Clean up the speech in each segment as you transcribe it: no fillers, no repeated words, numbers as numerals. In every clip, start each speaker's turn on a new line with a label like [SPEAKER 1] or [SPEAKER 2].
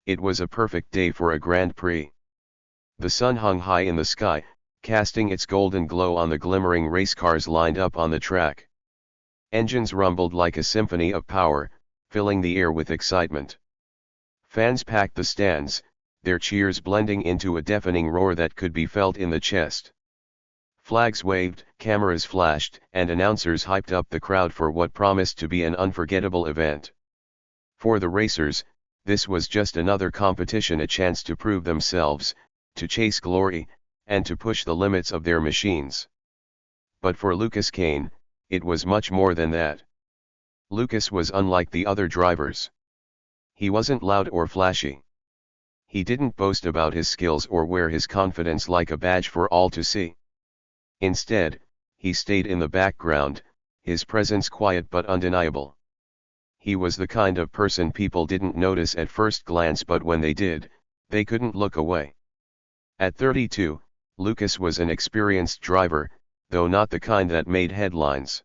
[SPEAKER 1] It was a perfect day for a Grand Prix. The sun hung high in the sky, casting its golden glow on the glimmering race cars lined up on the track. Engines rumbled like a symphony of power, filling the air with excitement. Fans packed the stands, their cheers blending into a deafening roar that could be felt in the chest. Flags waved, cameras flashed, and announcers hyped up the crowd for what promised to be an unforgettable event. For the racers, this was just another competition, a chance to prove themselves, to chase glory, and to push the limits of their machines. But for Lucas Kane, it was much more than that. Lucas was unlike the other drivers. He wasn't loud or flashy. He didn't boast about his skills or wear his confidence like a badge for all to see. Instead, he stayed in the background, his presence quiet but undeniable. He was the kind of person people didn't notice at first glance, but when they did, they couldn't look away. At 32, Lucas was an experienced driver, though not the kind that made headlines.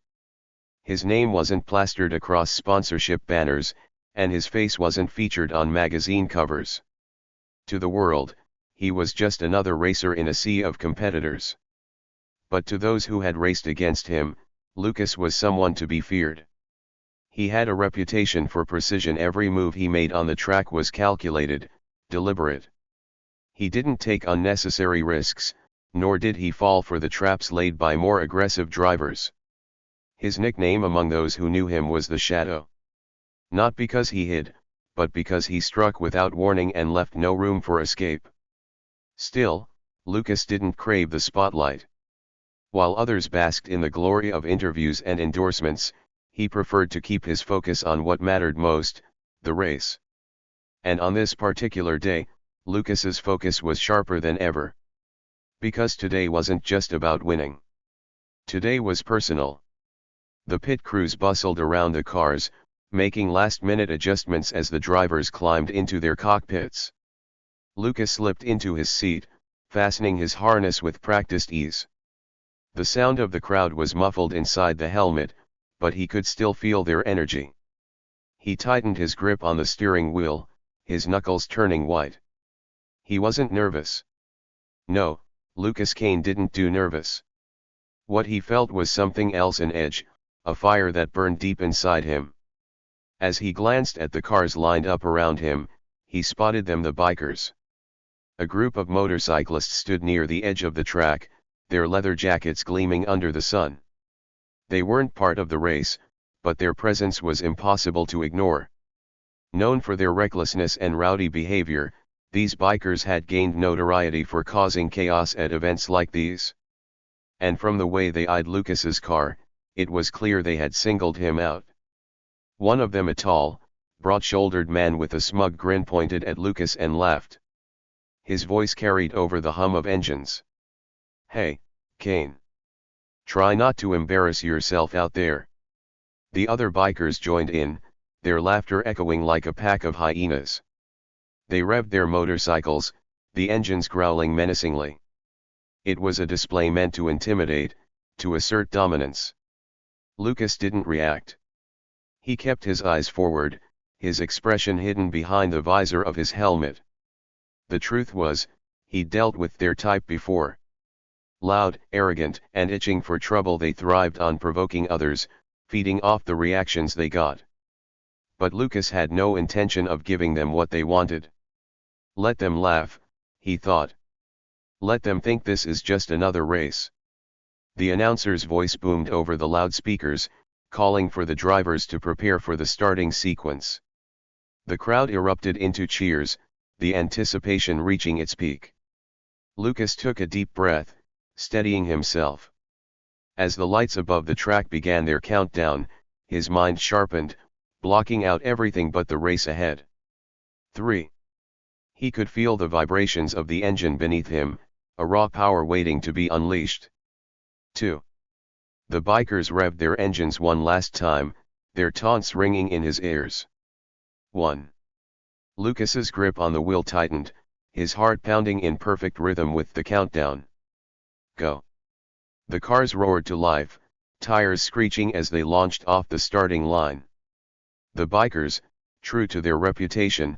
[SPEAKER 1] His name wasn't plastered across sponsorship banners, and his face wasn't featured on magazine covers. To the world, he was just another racer in a sea of competitors. But to those who had raced against him, Lucas was someone to be feared. He had a reputation for precision. Every move he made on the track was calculated, deliberate. He didn't take unnecessary risks, nor did he fall for the traps laid by more aggressive drivers. His nickname among those who knew him was the Shadow. Not because he hid, but because he struck without warning and left no room for escape. Still, Lucas didn't crave the spotlight. While others basked in the glory of interviews and endorsements, he preferred to keep his focus on what mattered most, the race. And on this particular day, Lucas's focus was sharper than ever. Because today wasn't just about winning. Today was personal. The pit crews bustled around the cars, making last-minute adjustments as the drivers climbed into their cockpits. Lucas slipped into his seat, fastening his harness with practiced ease. The sound of the crowd was muffled inside the helmet, but he could still feel their energy. He tightened his grip on the steering wheel, his knuckles turning white. He wasn't nervous. No, Lucas Kane didn't do nervous. What he felt was something else, an edge, a fire that burned deep inside him. As he glanced at the cars lined up around him, he spotted them, the bikers. A group of motorcyclists stood near the edge of the track, their leather jackets gleaming under the sun. They weren't part of the race, but their presence was impossible to ignore. Known for their recklessness and rowdy behavior, these bikers had gained notoriety for causing chaos at events like these. And from the way they eyed Lucas's car, it was clear they had singled him out. One of them, a tall, broad-shouldered man with a smug grin, pointed at Lucas and laughed. His voice carried over the hum of engines. "Hey, Kane. Try not to embarrass yourself out there." The other bikers joined in, their laughter echoing like a pack of hyenas. They revved their motorcycles, the engines growling menacingly. It was a display meant to intimidate, to assert dominance. Lucas didn't react. He kept his eyes forward, his expression hidden behind the visor of his helmet. The truth was, he'd dealt with their type before. Loud, arrogant, and itching for trouble, they thrived on provoking others, feeding off the reactions they got. But Lucas had no intention of giving them what they wanted. Let them laugh, he thought. Let them think this is just another race. The announcer's voice boomed over the loudspeakers, calling for the drivers to prepare for the starting sequence. The crowd erupted into cheers, the anticipation reaching its peak. Lucas took a deep breath, steadying himself. As the lights above the track began their countdown, his mind sharpened, blocking out everything but the race ahead. 3. He could feel the vibrations of the engine beneath him, a raw power waiting to be unleashed. 2. The bikers revved their engines one last time, their taunts ringing in his ears. 1. Lucas's grip on the wheel tightened, his heart pounding in perfect rhythm with the countdown. Go. The cars roared to life, tires screeching as they launched off the starting line. The bikers, true to their reputation,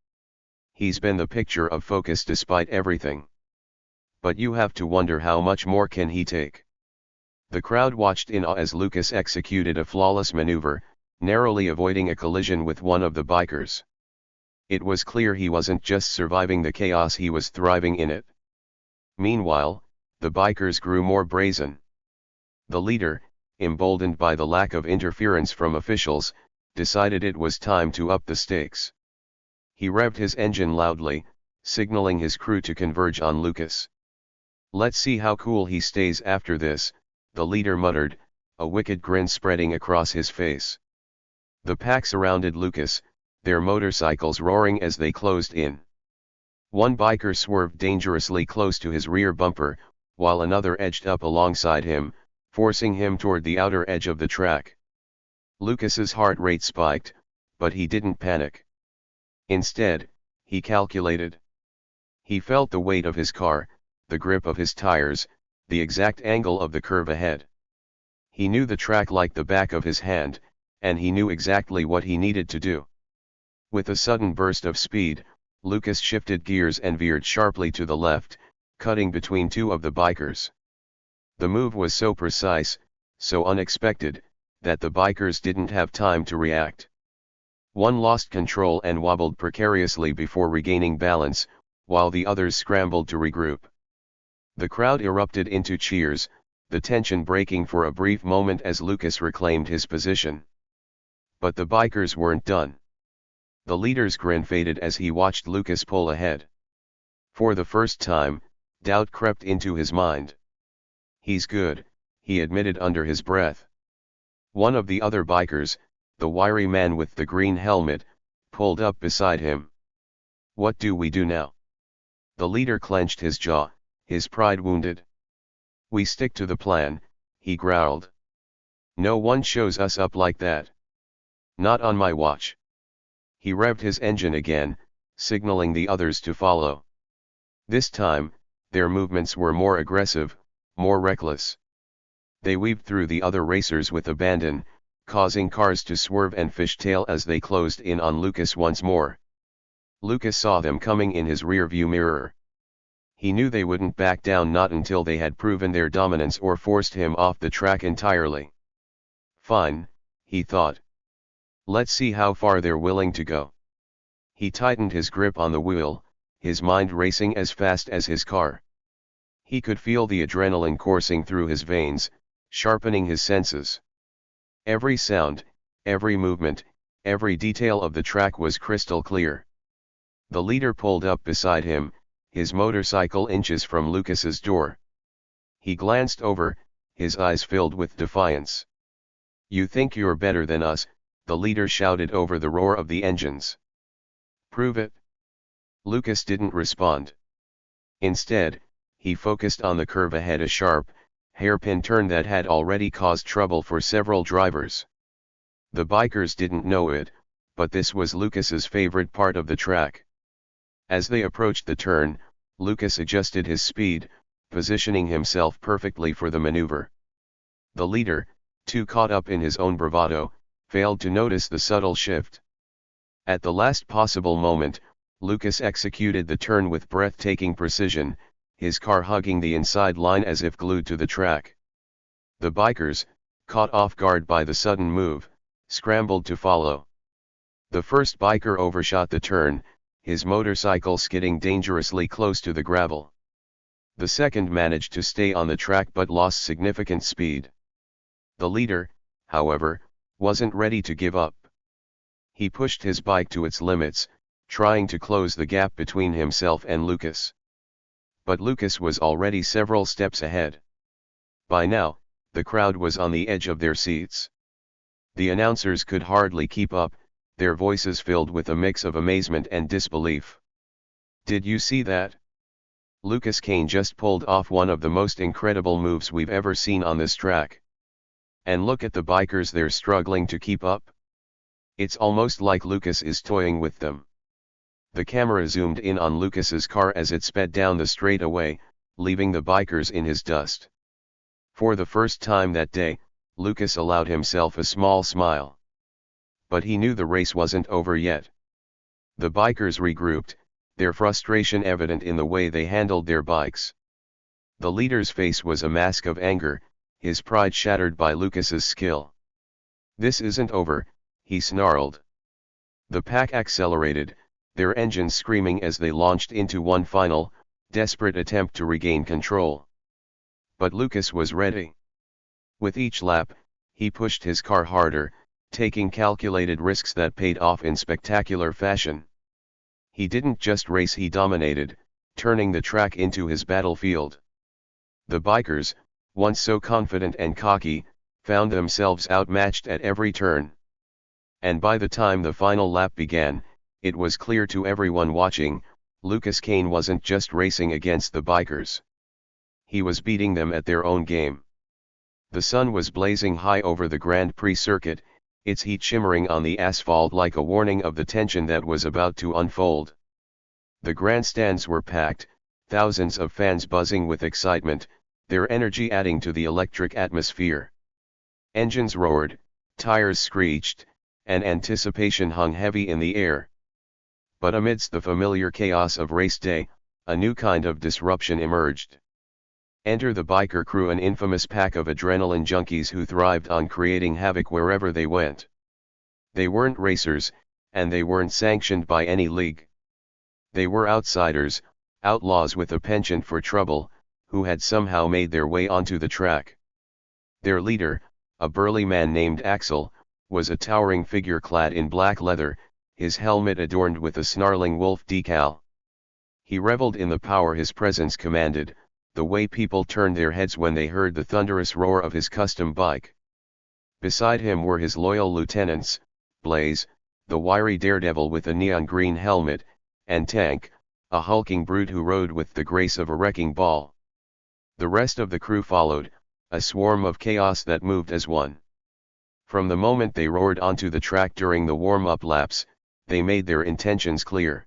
[SPEAKER 1] He's been the picture of focus despite everything. But you have to wonder how much more can he take. The crowd watched in awe as Lucas executed a flawless maneuver, narrowly avoiding a collision with one of the bikers. It was clear he wasn't just surviving the chaos, he was thriving in it. Meanwhile, the bikers grew more brazen. The leader, emboldened by the lack of interference from officials, decided it was time to up the stakes. He revved his engine loudly, signaling his crew to converge on Lucas. "Let's see how cool he stays after this," the leader muttered, a wicked grin spreading across his face. The pack surrounded Lucas, their motorcycles roaring as they closed in. One biker swerved dangerously close to his rear bumper, while another edged up alongside him, forcing him toward the outer edge of the track. Lucas's heart rate spiked, but he didn't panic. Instead, he calculated. He felt the weight of his car, the grip of his tires, the exact angle of the curve ahead. He knew the track like the back of his hand, and he knew exactly what he needed to do. With a sudden burst of speed, Lucas shifted gears and veered sharply to the left, cutting between two of the bikers. The move was so precise, so unexpected, that the bikers didn't have time to react. One lost control and wobbled precariously before regaining balance, while the others scrambled to regroup. The crowd erupted into cheers, the tension breaking for a brief moment as Lucas reclaimed his position. But the bikers weren't done. The leader's grin faded as he watched Lucas pull ahead. For the first time, doubt crept into his mind. "He's good," he admitted under his breath. One of the other bikers, the wiry man with the green helmet, pulled up beside him. "What do we do now?" The leader clenched his jaw, his pride wounded. "We stick to the plan," he growled. "No one shows us up like that. Not on my watch." He revved his engine again, signaling the others to follow. This time, their movements were more aggressive, more reckless. They weaved through the other racers with abandon, causing cars to swerve and fishtail as they closed in on Lucas once more. Lucas saw them coming in his rearview mirror. He knew they wouldn't back down, not until they had proven their dominance or forced him off the track entirely. "Fine," he thought. "Let's see how far they're willing to go." He tightened his grip on the wheel, his mind racing as fast as his car. He could feel the adrenaline coursing through his veins, sharpening his senses. Every sound, every movement, every detail of the track was crystal clear. The leader pulled up beside him, his motorcycle inches from Lucas's door. He glanced over, his eyes filled with defiance. "You think you're better than us," the leader shouted over the roar of the engines. "Prove it." Lucas didn't respond. Instead, he focused on the curve ahead, a sharp, hairpin turn that had already caused trouble for several drivers. The bikers didn't know it, but this was Lucas's favorite part of the track. As they approached the turn, Lucas adjusted his speed, positioning himself perfectly for the maneuver. The leader, too caught up in his own bravado, failed to notice the subtle shift. At the last possible moment, Lucas executed the turn with breathtaking precision, his car hugging the inside line as if glued to the track. The bikers, caught off guard by the sudden move, scrambled to follow. The first biker overshot the turn, his motorcycle skidding dangerously close to the gravel. The second managed to stay on the track but lost significant speed. The leader, however, wasn't ready to give up. He pushed his bike to its limits, trying to close the gap between himself and Lucas. But Lucas was already several steps ahead. By now, the crowd was on the edge of their seats. The announcers could hardly keep up, their voices filled with a mix of amazement and disbelief. "Did you see that? Lucas Kane just pulled off one of the most incredible moves we've ever seen on this track. And look at the bikers, they're struggling to keep up. It's almost like Lucas is toying with them." The camera zoomed in on Lucas's car as it sped down the straightaway, leaving the bikers in his dust. For the first time that day, Lucas allowed himself a small smile. But he knew the race wasn't over yet. The bikers regrouped, their frustration evident in the way they handled their bikes. The leader's face was a mask of anger, his pride shattered by Lucas's skill. "This isn't over," he snarled. The pack accelerated, their engines screaming as they launched into one final, desperate attempt to regain control. But Lucas was ready. With each lap, he pushed his car harder, taking calculated risks that paid off in spectacular fashion. He didn't just race, he dominated, turning the track into his battlefield. The bikers, once so confident and cocky, found themselves outmatched at every turn. And by the time the final lap began, it was clear to everyone watching, Lucas Kane wasn't just racing against the bikers. He was beating them at their own game. The sun was blazing high over the Grand Prix circuit, its heat shimmering on the asphalt like a warning of the tension that was about to unfold. The grandstands were packed, thousands of fans buzzing with excitement, their energy adding to the electric atmosphere. Engines roared, tires screeched, and anticipation hung heavy in the air. But amidst the familiar chaos of race day, a new kind of disruption emerged. Enter the biker crew, an infamous pack of adrenaline junkies who thrived on creating havoc wherever they went. They weren't racers, and they weren't sanctioned by any league. They were outsiders, outlaws with a penchant for trouble, who had somehow made their way onto the track. Their leader, a burly man named Axel, was a towering figure clad in black leather, his helmet adorned with a snarling wolf decal. He reveled in the power his presence commanded, the way people turned their heads when they heard the thunderous roar of his custom bike. Beside him were his loyal lieutenants, Blaze, the wiry daredevil with a neon green helmet, and Tank, a hulking brute who rode with the grace of a wrecking ball. The rest of the crew followed, a swarm of chaos that moved as one. From the moment they roared onto the track during the warm-up laps, they made their intentions clear.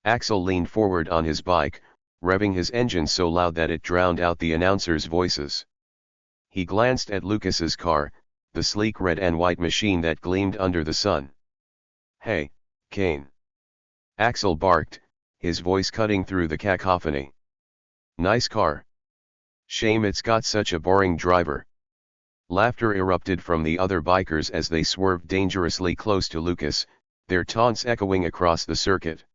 [SPEAKER 1] Axel leaned forward on his bike, revving his engine so loud that it drowned out the announcers' voices. He glanced at Lucas's car, the sleek red and white machine that gleamed under the sun. "Hey, Kane!" Axel barked, his voice cutting through the cacophony. "Nice car. Shame it's got such a boring driver." Laughter erupted from the other bikers as they swerved dangerously close to Lucas, their taunts echoing across the circuit.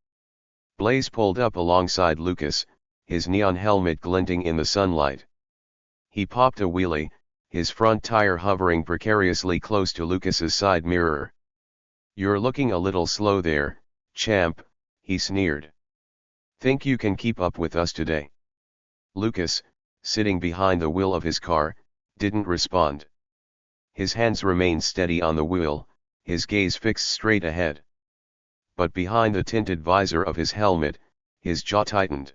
[SPEAKER 1] Blaze pulled up alongside Lucas, his neon helmet glinting in the sunlight. He popped a wheelie, his front tire hovering precariously close to Lucas's side mirror. "You're looking a little slow there, champ," he sneered. "Think you can keep up with us today?" Lucas, sitting behind the wheel of his car, didn't respond. His hands remained steady on the wheel, his gaze fixed straight ahead. But behind the tinted visor of his helmet, his jaw tightened.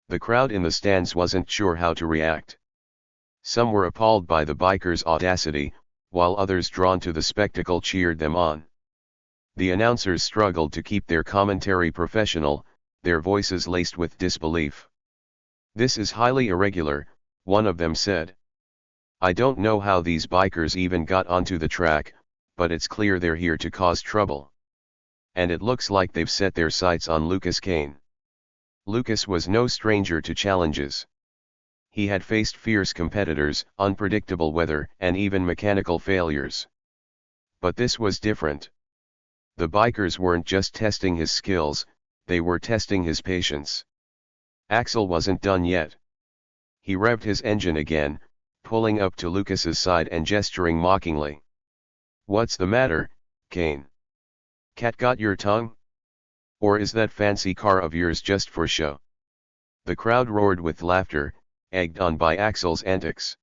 [SPEAKER 1] The crowd in the stands wasn't sure how to react. Some were appalled by the bikers' audacity, while others drawn to the spectacle cheered them on. The announcers struggled to keep their commentary professional, their voices laced with disbelief. "This is highly irregular," one of them said. "I don't know how these bikers even got onto the track, but it's clear they're here to cause trouble. And it looks like they've set their sights on Lucas Kane." Lucas was no stranger to challenges. He had faced fierce competitors, unpredictable weather, and even mechanical failures. But this was different. The bikers weren't just testing his skills, they were testing his patience. Axel wasn't done yet. He revved his engine again, pulling up to Lucas's side and gesturing mockingly. "What's the matter, Kane? Cat got your tongue? Or is that fancy car of yours just for show?" The crowd roared with laughter, egged on by Axel's antics.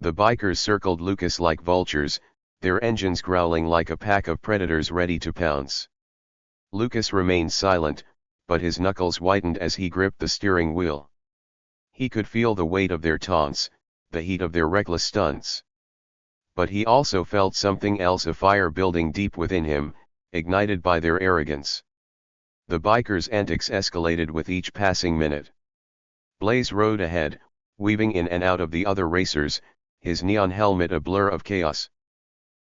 [SPEAKER 1] The bikers circled Lucas like vultures, their engines growling like a pack of predators ready to pounce. Lucas remained silent, but his knuckles whitened as he gripped the steering wheel. He could feel the weight of their taunts, the heat of their reckless stunts. But he also felt something else, a fire building deep within him, ignited by their arrogance. The bikers' antics escalated with each passing minute. Blaze rode ahead, weaving in and out of the other racers, his neon helmet a blur of chaos.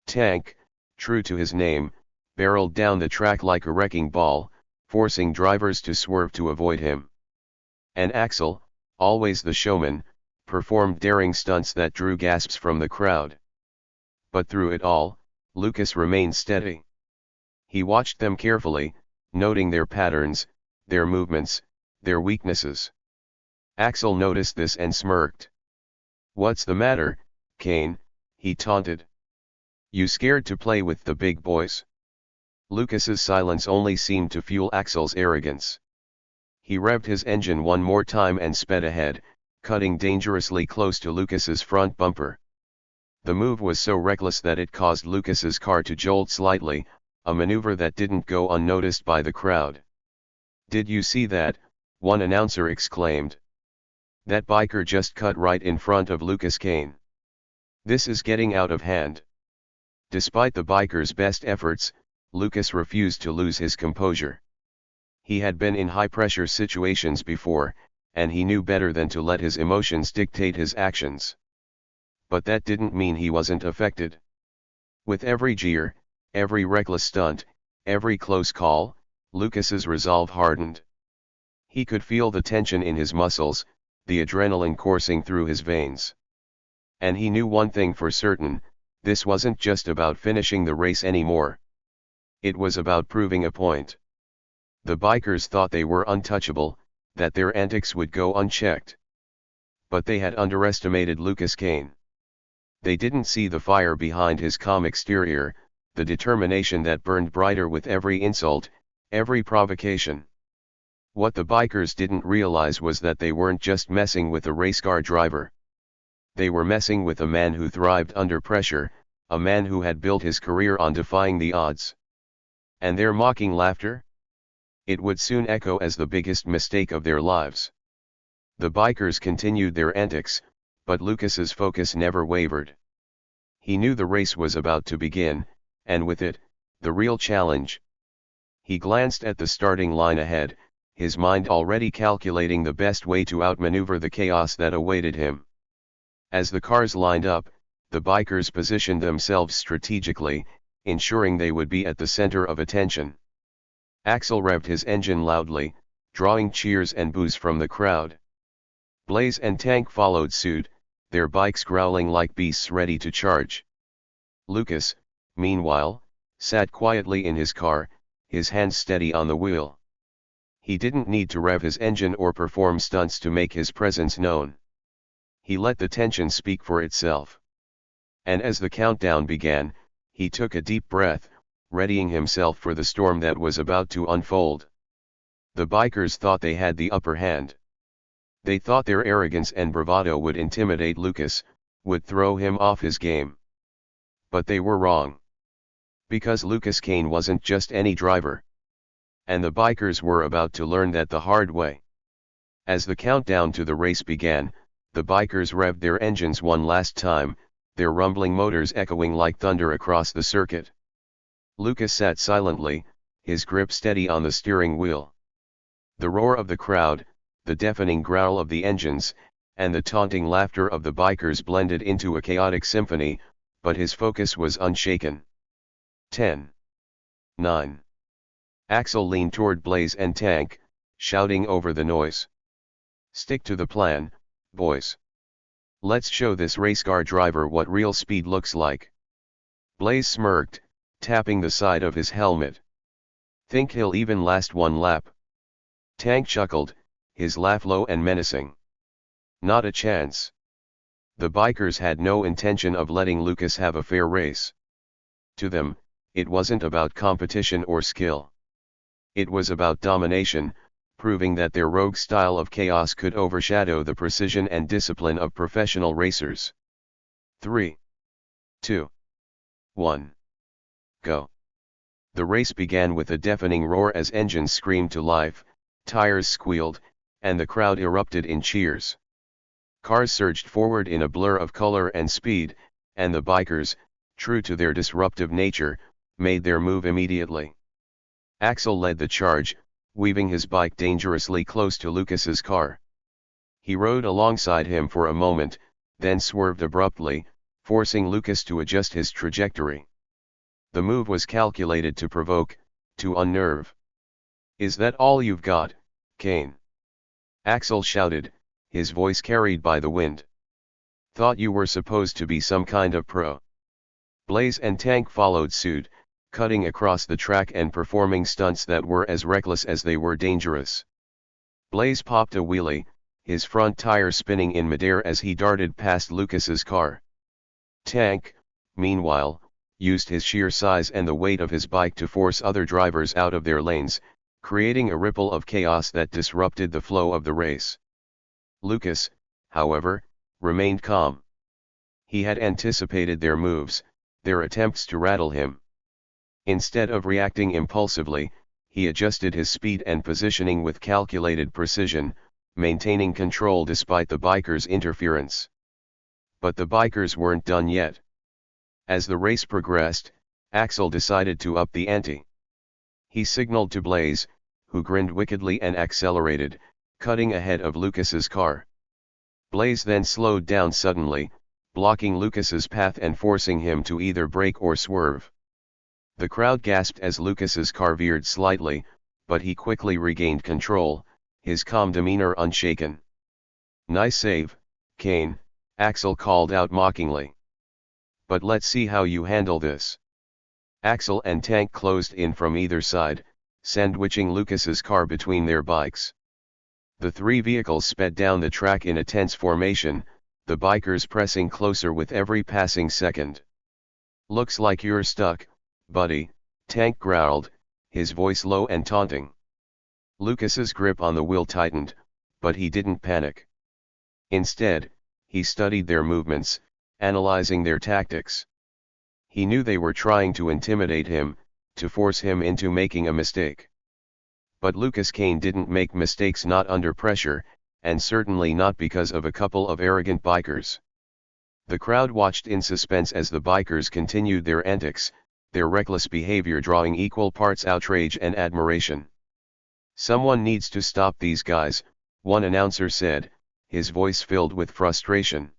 [SPEAKER 1] Tank, true to his name, barreled down the track like a wrecking ball, forcing drivers to swerve to avoid him. And Axel, always the showman, performed daring stunts that drew gasps from the crowd. But through it all, Lucas remained steady. He watched them carefully, noting their patterns, their movements, their weaknesses. Axel noticed this and smirked. "What's the matter, Kane?" he taunted. "You scared to play with the big boys?" Lucas's silence only seemed to fuel Axel's arrogance. He revved his engine one more time and sped ahead, cutting dangerously close to Lucas's front bumper. The move was so reckless that it caused Lucas's car to jolt slightly, a maneuver that didn't go unnoticed by the crowd. "Did you see that?" one announcer exclaimed. "That biker just cut right in front of Lucas Kane. This is getting out of hand." Despite the biker's best efforts, Lucas refused to lose his composure. He had been in high-pressure situations before, and he knew better than to let his emotions dictate his actions. But that didn't mean he wasn't affected. With every jeer, every reckless stunt, every close call, Lucas's resolve hardened. He could feel the tension in his muscles, the adrenaline coursing through his veins. And he knew one thing for certain: this wasn't just about finishing the race anymore. It was about proving a point. The bikers thought they were untouchable, that their antics would go unchecked. But they had underestimated Lucas Kane. They didn't see the fire behind his calm exterior, the determination that burned brighter with every insult, every provocation. What the bikers didn't realize was that they weren't just messing with a racecar driver. They were messing with a man who thrived under pressure, a man who had built his career on defying the odds. And their mocking laughter? It would soon echo as the biggest mistake of their lives. The bikers continued their antics, but Lucas's focus never wavered. He knew the race was about to begin, and with it, the real challenge. He glanced at the starting line ahead, his mind already calculating the best way to outmaneuver the chaos that awaited him. As the cars lined up, the bikers positioned themselves strategically, ensuring they would be at the center of attention. Axel revved his engine loudly, drawing cheers and boos from the crowd. Blaze and Tank followed suit, their bikes growling like beasts ready to charge. Lucas, meanwhile, sat quietly in his car, his hands steady on the wheel. He didn't need to rev his engine or perform stunts to make his presence known. He let the tension speak for itself. And as the countdown began, he took a deep breath, readying himself for the storm that was about to unfold. The bikers thought they had the upper hand. They thought their arrogance and bravado would intimidate Lucas, would throw him off his game. But they were wrong. Because Lucas Kane wasn't just any driver. And the bikers were about to learn that the hard way. As the countdown to the race began, the bikers revved their engines one last time, their rumbling motors echoing like thunder across the circuit. Lucas sat silently, his grip steady on the steering wheel. The roar of the crowd, the deafening growl of the engines, and the taunting laughter of the bikers blended into a chaotic symphony, but his focus was unshaken. 10. 9. Axel leaned toward Blaze and Tank, shouting over the noise. "Stick to the plan, boys. Let's show this racecar driver what real speed looks like." Blaze smirked, tapping the side of his helmet. "Think he'll even last one lap?" Tank chuckled, his laugh low and menacing. "Not a chance." The bikers had no intention of letting Lucas have a fair race. To them, it wasn't about competition or skill. It was about domination, proving that their rogue style of chaos could overshadow the precision and discipline of professional racers. 3, 2, 1. Go. The race began with a deafening roar as engines screamed to life, tires squealed, and the crowd erupted in cheers. Cars surged forward in a blur of color and speed, and the bikers, true to their disruptive nature, made their move immediately. Axel led the charge, weaving his bike dangerously close to Lucas's car. He rode alongside him for a moment, then swerved abruptly, forcing Lucas to adjust his trajectory. The move was calculated to provoke, to unnerve. Is that all you've got, Kane? Axel shouted, his voice carried by the wind. Thought you were supposed to be some kind of pro. Blaze and Tank followed suit, cutting across the track and performing stunts that were as reckless as they were dangerous. Blaze popped a wheelie, his front tire spinning in midair as he darted past Lucas's car. Tank, meanwhile, used his sheer size and the weight of his bike to force other drivers out of their lanes, creating a ripple of chaos that disrupted the flow of the race. Lucas, however, remained calm. He had anticipated their moves, their attempts to rattle him. Instead of reacting impulsively, he adjusted his speed and positioning with calculated precision, maintaining control despite the bikers' interference. But the bikers weren't done yet. As the race progressed, Axel decided to up the ante. He signaled to Blaze, who grinned wickedly and accelerated, cutting ahead of Lucas's car. Blaze then slowed down suddenly, blocking Lucas's path and forcing him to either brake or swerve. The crowd gasped as Lucas's car veered slightly, but he quickly regained control, his calm demeanor unshaken. "Nice save, Kane," Axel called out mockingly. "But let's see how you handle this." Axel and Tank closed in from either side, sandwiching Lucas's car between their bikes. The three vehicles sped down the track in a tense formation, the bikers pressing closer with every passing second. "Looks like you're stuck, buddy," Tank growled, his voice low and taunting. Lucas's grip on the wheel tightened, but he didn't panic. Instead, he studied their movements, analyzing their tactics. He knew they were trying to intimidate him, to force him into making a mistake. But Lucas Kane didn't make mistakes not under pressure, and certainly not because of a couple of arrogant bikers. The crowd watched in suspense as the bikers continued their antics, their reckless behavior drawing equal parts outrage and admiration. "Someone needs to stop these guys," one announcer said, his voice filled with frustration.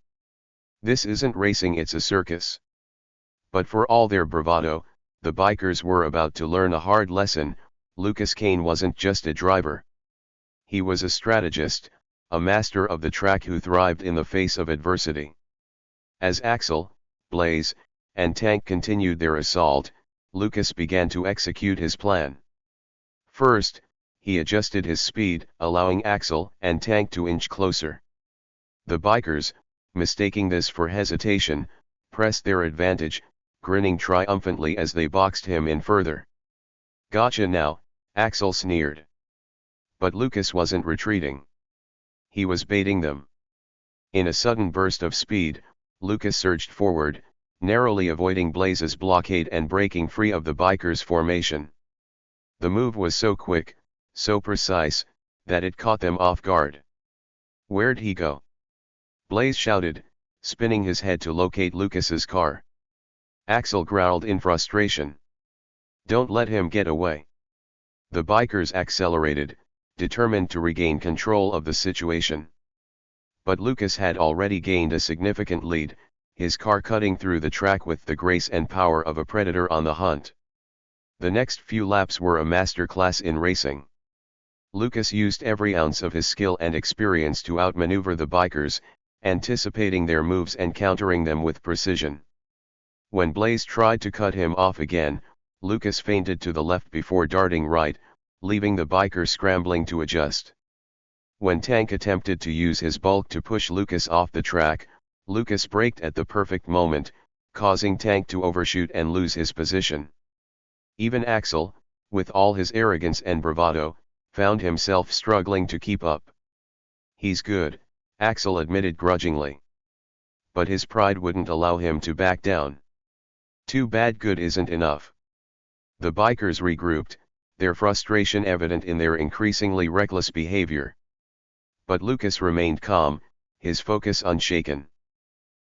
[SPEAKER 1] "This isn't racing, it's a circus." But for all their bravado, the bikers were about to learn a hard lesson. Lucas Kane wasn't just a driver. He was a strategist, a master of the track who thrived in the face of adversity. As Axel, Blaze, and Tank continued their assault, Lucas began to execute his plan. First, he adjusted his speed, allowing Axel and Tank to inch closer. The bikers, mistaking this for hesitation, pressed their advantage, grinning triumphantly as they boxed him in further. "Gotcha now," Axel sneered. But Lucas wasn't retreating. He was baiting them. In a sudden burst of speed, Lucas surged forward, narrowly avoiding Blaze's blockade and breaking free of the bikers' formation. The move was so quick, so precise, that it caught them off guard. "Where'd he go?" Blaze shouted, spinning his head to locate Lucas's car. Axel growled in frustration. "Don't let him get away." The bikers accelerated, determined to regain control of the situation. But Lucas had already gained a significant lead, his car cutting through the track with the grace and power of a predator on the hunt. The next few laps were a masterclass in racing. Lucas used every ounce of his skill and experience to outmaneuver the bikers, anticipating their moves and countering them with precision. When Blaze tried to cut him off again, Lucas feinted to the left before darting right, leaving the biker scrambling to adjust. When Tank attempted to use his bulk to push Lucas off the track, Lucas braked at the perfect moment, causing Tank to overshoot and lose his position. Even Axel, with all his arrogance and bravado, found himself struggling to keep up. "He's good," Axel admitted grudgingly. But his pride wouldn't allow him to back down. Too bad good isn't enough. The bikers regrouped, their frustration evident in their increasingly reckless behavior. But Lucas remained calm, his focus unshaken.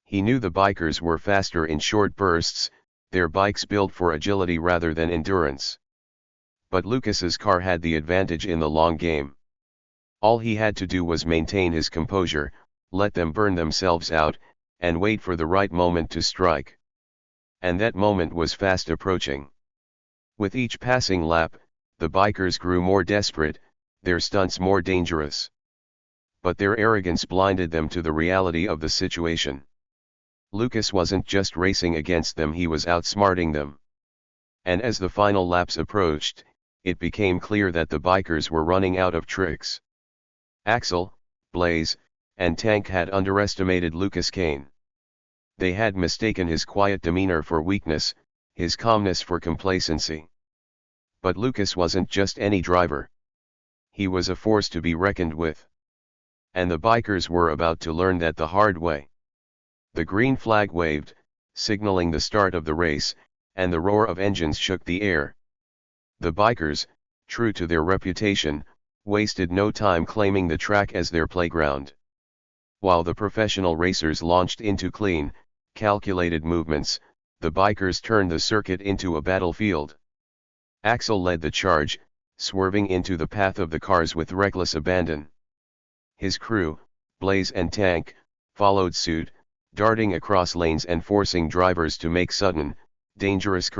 [SPEAKER 1] He knew the bikers were faster in short bursts, their bikes built for agility rather than endurance. But Lucas's car had the advantage in the long game. All he had to do was maintain his composure, let them burn themselves out, and wait for the right moment to strike. And that moment was fast approaching. With each passing lap, The bikers grew more desperate, their stunts more dangerous. But their arrogance blinded them to the reality of the situation. Lucas wasn't just racing against them, he was outsmarting them. And as the final laps approached, it became clear that the bikers were running out of tricks. Axel, Blaze, and Tank had underestimated Lucas Kane. They had mistaken his quiet demeanor for weakness, his calmness for complacency. But Lucas wasn't just any driver. He was a force to be reckoned with. And the bikers were about to learn that the hard way. The green flag waved, signaling the start of the race, and the roar of engines shook the air. The bikers, true to their reputation, wasted no time claiming the track as their playground. While the professional racers launched into clean, calculated movements, the bikers turned the circuit into a battlefield. Axel led the charge, swerving into the path of the cars with reckless abandon. His crew, Blaze and Tank, followed suit, darting across lanes and forcing drivers to make sudden, dangerous